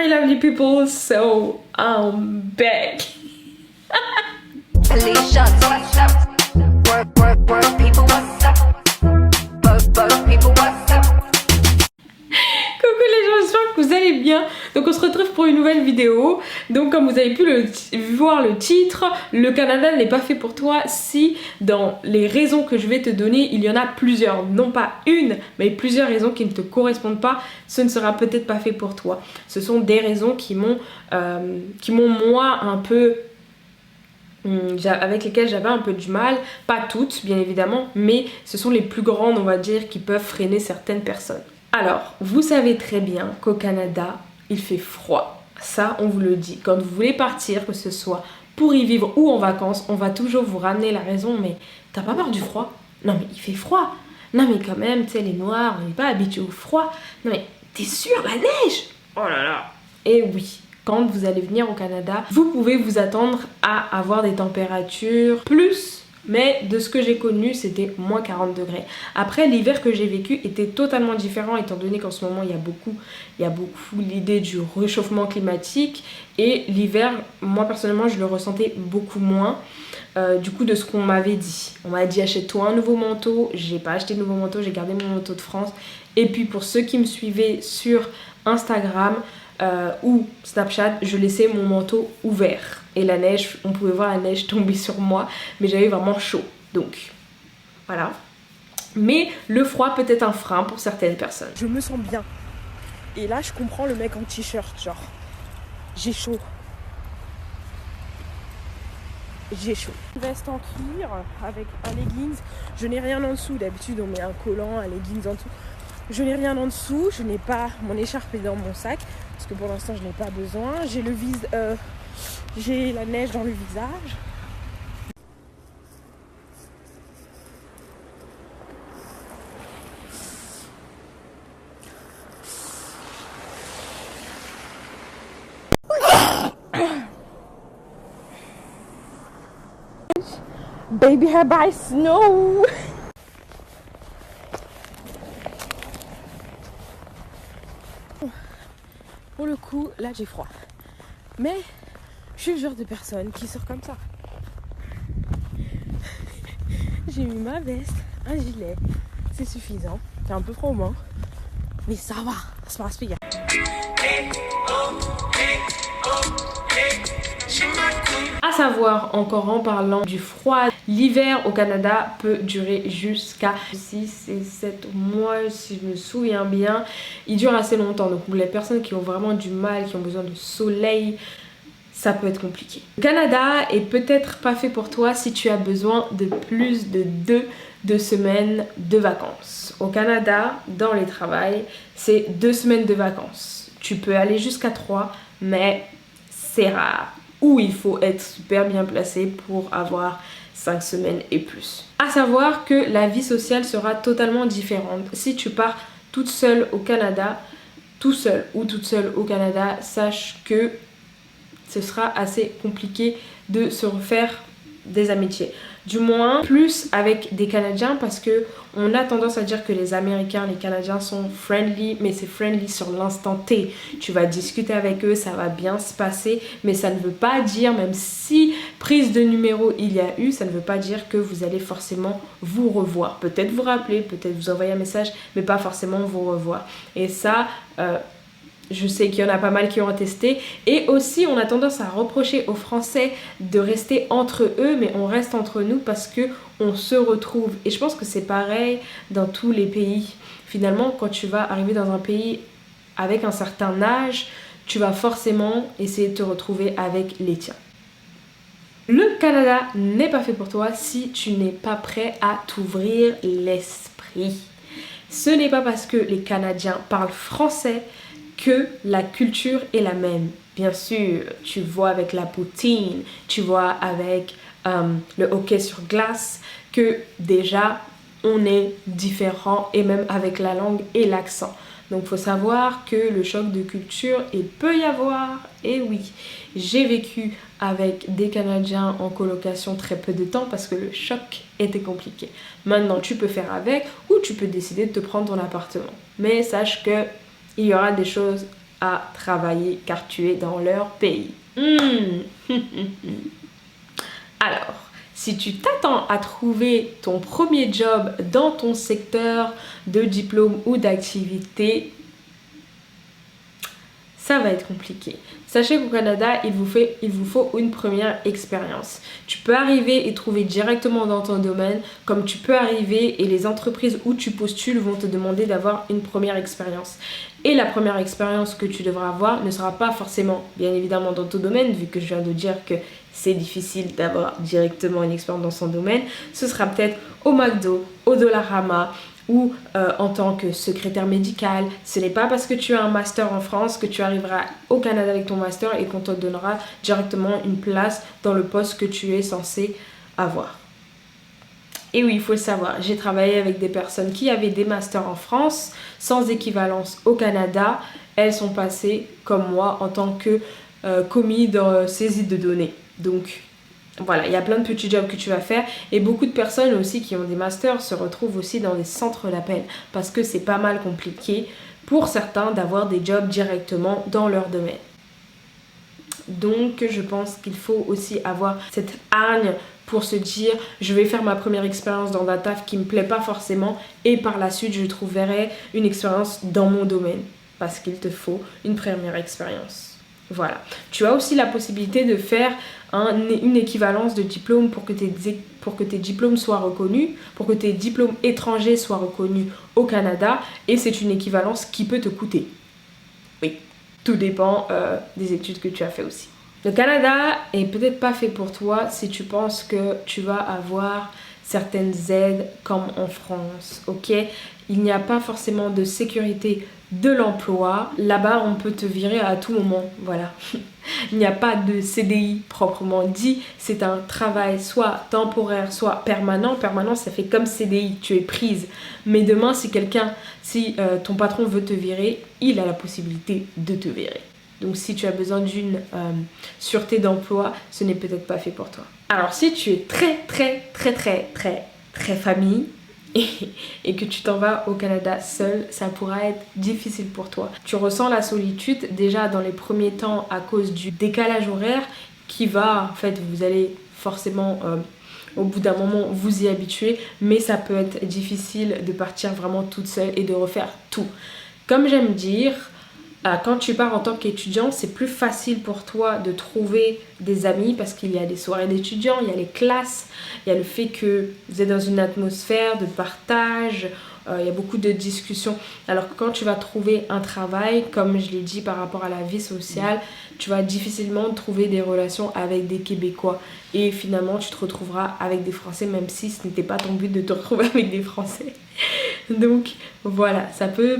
very lovely people, so I'm back. Alicia, what's up? Work, people, what's up? Work, people, what's up? Coucou les gens, j'espère que vous allez bien. Donc on se retrouve pour une nouvelle vidéo. Donc comme vous avez pu voir le titre, le Canada n'est pas fait pour toi si dans les raisons que je vais te donner, il y en a plusieurs. Non pas une, mais plusieurs raisons qui ne te correspondent pas. Ce ne sera peut-être pas fait pour toi. Ce sont des raisons qui m'ont moi un peu... avec lesquelles j'avais un peu du mal, pas toutes bien évidemment, mais ce sont les plus grandes on va dire qui peuvent freiner certaines personnes. Alors, vous savez très bien qu'au Canada, il fait froid. Ça, on vous le dit. Quand vous voulez partir, que ce soit pour y vivre ou en vacances, on va toujours vous ramener la raison, mais t'as pas peur du froid? Non mais il fait froid. Non mais quand même, tu sais, les Noirs, on n'est pas habitués au froid. Non mais t'es sûr, la neige? Oh là là. Et oui. Quand vous allez venir au Canada, vous pouvez vous attendre à avoir des températures plus, mais de ce que j'ai connu, c'était moins 40 degrés. Après, l'hiver que j'ai vécu était totalement différent, étant donné qu'en ce moment, il y a beaucoup l'idée du réchauffement climatique. Et l'hiver, moi personnellement, je le ressentais beaucoup moins. Du coup, de ce qu'on m'avait dit. On m'a dit achète-toi un nouveau manteau. J'ai pas acheté de nouveau manteau, j'ai gardé mon manteau de France. Et puis pour ceux qui me suivaient sur Instagram, ou Snapchat, je laissais mon manteau ouvert et la neige, on pouvait voir la neige tomber sur moi, mais j'avais vraiment chaud, donc voilà. Mais le froid peut être un frein pour certaines personnes. Je me sens bien et là je comprends le mec en t-shirt, genre j'ai chaud, une veste en cuir avec un leggings, je n'ai rien en dessous. D'habitude on met un collant, un leggings en dessous. Je n'ai rien en dessous, je n'ai pas mon écharpe est dans mon sac parce que pour l'instant je n'ai pas besoin. J'ai la neige dans le visage. Baby have I snow. Pour le coup, là j'ai froid. Mais je suis le genre de personne qui sort comme ça. J'ai mis ma veste, un gilet, c'est suffisant. J'ai un peu froid aux mains, mais ça va, ça va se payer. À savoir, encore en parlant du froid, l'hiver au Canada peut durer jusqu'à 6 et 7 mois si je me souviens bien. Il dure assez longtemps, donc pour les personnes qui ont vraiment du mal, qui ont besoin de soleil, ça peut être compliqué. Le Canada est peut-être pas fait pour toi si tu as besoin de plus de 2 semaines de vacances. Au Canada, dans les travails, c'est 2 semaines de vacances. Tu peux aller jusqu'à 3, mais c'est rare. Ou il faut être super bien placé pour avoir 5 semaines et plus. À savoir que la vie sociale sera totalement différente. Si tu pars toute seule au Canada, tout seul ou toute seule au Canada, sache que ce sera assez compliqué de se refaire des amitiés. Du moins, plus avec des Canadiens parce que on a tendance à dire que les Américains, les Canadiens sont friendly, mais c'est friendly sur l'instant T. Tu vas discuter avec eux, ça va bien se passer, mais ça ne veut pas dire, même si prise de numéro il y a eu, ça ne veut pas dire que vous allez forcément vous revoir. Peut-être vous rappeler, peut-être vous envoyer un message, mais pas forcément vous revoir. Et ça... je sais qu'il y en a pas mal qui ont testé. Et aussi, on a tendance à reprocher aux Français de rester entre eux, mais on reste entre nous parce que on se retrouve. Et je pense que c'est pareil dans tous les pays. Finalement, quand tu vas arriver dans un pays avec un certain âge, tu vas forcément essayer de te retrouver avec les tiens. Le Canada n'est pas fait pour toi si tu n'es pas prêt à t'ouvrir l'esprit. Ce n'est pas parce que les Canadiens parlent français que la culture est la même. Bien sûr, tu vois avec la poutine, tu vois avec le hockey sur glace que déjà on est différent, et même avec la langue et l'accent. Donc il faut savoir que le choc de culture, il peut y avoir, et oui, j'ai vécu avec des Canadiens en colocation très peu de temps parce que le choc était compliqué. Maintenant tu peux faire avec ou tu peux décider de te prendre ton appartement. Mais sache que il y aura des choses à travailler car tu es dans leur pays. Alors, si tu t'attends à trouver ton premier job dans ton secteur de diplôme ou d'activité, ça va être compliqué. Sachez qu'au Canada, il vous faut une première expérience. Tu peux arriver et trouver directement dans ton domaine, comme tu peux arriver et les entreprises où tu postules vont te demander d'avoir une première expérience. Et la première expérience que tu devras avoir ne sera pas forcément, bien évidemment, dans ton domaine, vu que je viens de dire que c'est difficile d'avoir directement une expérience dans son domaine. Ce sera peut-être au McDo, au Dollarama, ou en tant que secrétaire médical. Ce n'est pas parce que tu as un master en France que tu arriveras au Canada avec ton master et qu'on te donnera directement une place dans le poste que tu es censé avoir. Et oui, il faut le savoir, j'ai travaillé avec des personnes qui avaient des masters en France sans équivalence au Canada. Elles sont passées comme moi en tant que commis de saisie de données. Donc voilà, il y a plein de petits jobs que tu vas faire et beaucoup de personnes aussi qui ont des masters se retrouvent aussi dans des centres d'appel parce que c'est pas mal compliqué pour certains d'avoir des jobs directement dans leur domaine. Donc je pense qu'il faut aussi avoir cette hargne pour se dire je vais faire ma première expérience dans un taf qui me plaît pas forcément et par la suite je trouverai une expérience dans mon domaine parce qu'il te faut une première expérience. Voilà. Tu as aussi la possibilité de faire une équivalence de diplôme pour que tes diplômes soient reconnus, pour que tes diplômes étrangers soient reconnus au Canada et c'est une équivalence qui peut te coûter. Oui, tout dépend des études que tu as fait aussi. Le Canada est peut-être pas fait pour toi si tu penses que tu vas avoir certaines aides comme en France, ok? Il n'y a pas forcément de sécurité de l'emploi. Là-bas, on peut te virer à tout moment, voilà. Il n'y a pas de CDI proprement dit. C'est un travail soit temporaire, soit permanent. Permanent, ça fait comme CDI, tu es prise. Mais demain, si ton patron veut te virer, il a la possibilité de te virer. Donc si tu as besoin d'une sûreté d'emploi, ce n'est peut-être pas fait pour toi. Alors si tu es très famille et que tu t'en vas au Canada seul, ça pourra être difficile pour toi. Tu ressens la solitude déjà dans les premiers temps à cause du décalage horaire qui va, en fait, vous allez forcément au bout d'un moment vous y habituer, mais ça peut être difficile de partir vraiment toute seule et de refaire tout. Comme j'aime dire, quand tu pars en tant qu'étudiant, c'est plus facile pour toi de trouver des amis parce qu'il y a des soirées d'étudiants, il y a les classes, il y a le fait que vous êtes dans une atmosphère de partage, il y a beaucoup de discussions. Alors que quand tu vas trouver un travail, comme je l'ai dit par rapport à la vie sociale, tu vas difficilement trouver des relations avec des Québécois. Et finalement, tu te retrouveras avec des Français, même si ce n'était pas ton but de te retrouver avec des Français. Donc voilà, ça peut...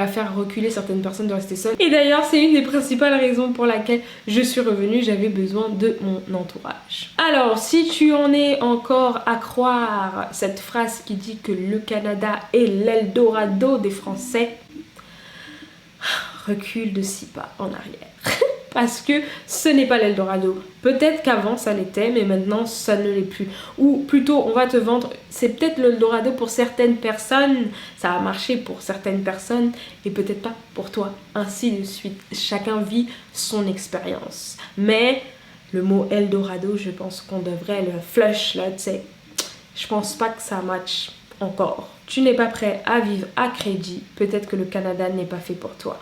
faire reculer certaines personnes de rester seules. Et d'ailleurs, c'est une des principales raisons pour laquelle je suis revenue. J'avais besoin de mon entourage. Alors, si tu en es encore à croire cette phrase qui dit que le Canada est l'Eldorado des Français, recule de 6 pas en arrière. Parce que ce n'est pas l'Eldorado. Peut-être qu'avant ça l'était, mais maintenant ça ne l'est plus. Ou plutôt, on va te vendre, c'est peut-être l'Eldorado pour certaines personnes, ça a marché pour certaines personnes, et peut-être pas pour toi. Ainsi de suite. Chacun vit son expérience. Mais le mot Eldorado, je pense qu'on devrait le flush là, tu sais. Je pense pas que ça match encore. Tu n'es pas prêt à vivre à crédit, peut-être que le Canada n'est pas fait pour toi.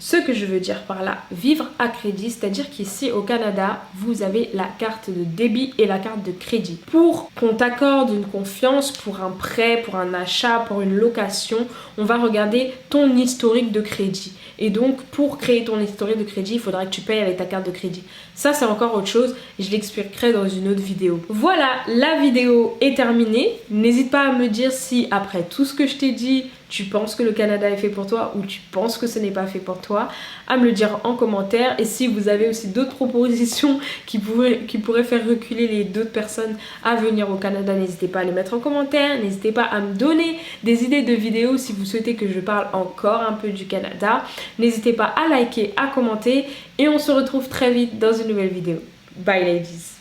Ce que je veux dire par là, vivre à crédit, c'est-à-dire qu'ici au Canada, vous avez la carte de débit et la carte de crédit. Pour qu'on t'accorde une confiance, pour un prêt, pour un achat, pour une location, on va regarder ton historique de crédit. Et donc, pour créer ton historique de crédit, il faudra que tu payes avec ta carte de crédit. Ça, c'est encore autre chose et je l'expliquerai dans une autre vidéo. Voilà, la vidéo est terminée. N'hésite pas à me dire si, après tout ce que je t'ai dit, tu penses que le Canada est fait pour toi ou tu penses que ce n'est pas fait pour toi, à me le dire en commentaire. Et si vous avez aussi d'autres propositions qui pourraient faire reculer les d'autres personnes à venir au Canada, n'hésitez pas à les mettre en commentaire. N'hésitez pas à me donner des idées de vidéos si vous souhaitez que je parle encore un peu du Canada. N'hésitez pas à liker, à commenter et on se retrouve très vite dans une nouvelle vidéo. Bye ladies!